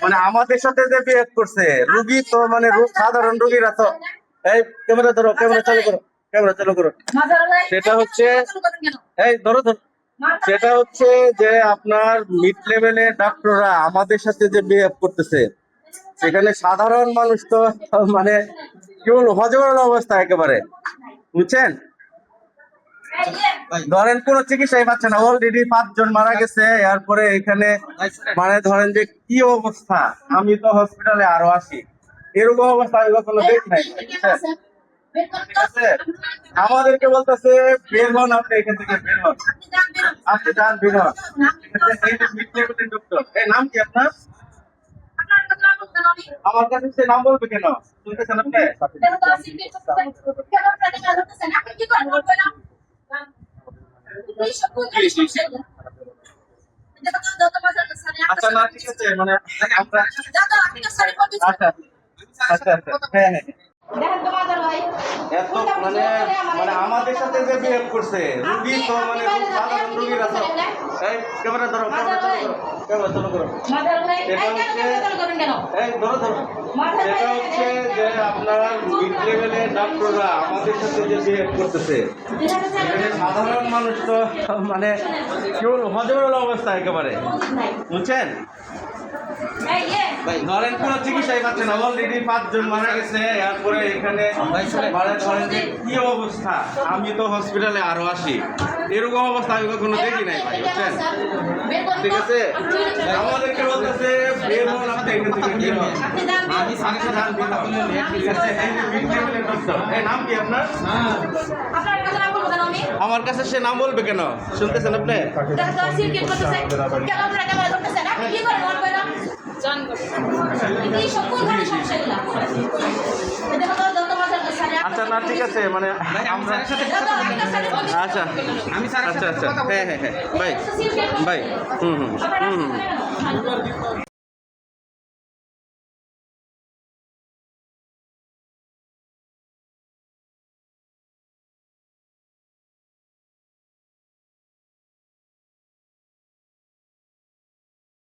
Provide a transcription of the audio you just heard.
মানে আমাদের সাথে যে বিহেভ করছে রুগী তো মানে সাধারণ রুগীরা তো এই ক্যামেরা ধরো, ক্যামেরা চালু করো, ক্যামেরা চালু করো। সেটা হচ্ছে এই ধরো ধরো, সেটা হচ্ছে যে আপনার মিড লেভেলের ডাক্তাররা আমাদের সাথে যে বিহেভ করতেছে, সেখানে সাধারণ মানুষ তো মানে কি বলবো, হজবরল অবস্থা একেবারে, বুঝছেন? ধরেন কোন চিকিৎসাই পাচ্ছে না, অলরেডি 5 জন মারা গেছে, এরপরে এখানে মানে ধরেন যে কি অবস্থা, আমি তো হসপিটালে আরো আসি, এরকম অবস্থা আমি কখনো দেখি নাই, বুঝছেন? ঠিক আছে, আমাদেরকে বলতেছে বের হন, আপনি এখান থেকে বের হন, আপনি যান বের হন। ঠিক আছে, এই যে mid level এর doctor, এই নাম কি আপনার? আমার কাছে সে নাম বলবে কেন? শুনতেছেন আপনি? আচ্ছা না, ঠিক আছে, মানে আমরা আচ্ছা আচ্ছা আচ্ছা, হ্যাঁ হ্যাঁ, এত মানে মানে আমাদের সাথে যে বিহেভ করছে রুগী তো মানে সাধারণ রুগীরা তো এই ক্যামেরা ধরো, ক্যামেরা চালু করো, ক্যামেরা চালু করো। সেটা হচ্ছে এই ধরো ধরো, সেটা হচ্ছে যে আপনার মিড লেভেলের ডাক্তাররা আমাদের সাথে যে বিহেভ করতেছে, এখানে সাধারণ মানুষ তো মানে কি বলবো, হজবরল অবস্থা একেবারে, বুঝছেন? ধরেন কোন চিকিৎসাই পাচ্ছে না, অলরেডি 5 জন মারা গেছে, এরপরে এখানে মানে ধরেন যে কি অবস্থা, আমি তো হসপিটালে আরো আসি, এরকম অবস্থা আমি কখনো দেখি নাই ভাই, বুঝছেন? ঠিক আছে, আমাদেরকে বলতেছে বের হন, আপনি এখান থেকে বের হন, আমি সাথে যান বের হন। ঠিক আছে, এই যে মিড লেভেলের ডক্টর, এই নাম কি আপনার? আমার কাছে সে নাম বলবে কেন? শুনতেছেন আপনি? আচ্ছা না, ঠিক আছে, মানে আমরা আচ্ছা আচ্ছা আচ্ছা, হ্যাঁ হ্যাঁ হ্যাঁ ভাই ভাই, হুম হুম হুম হুম।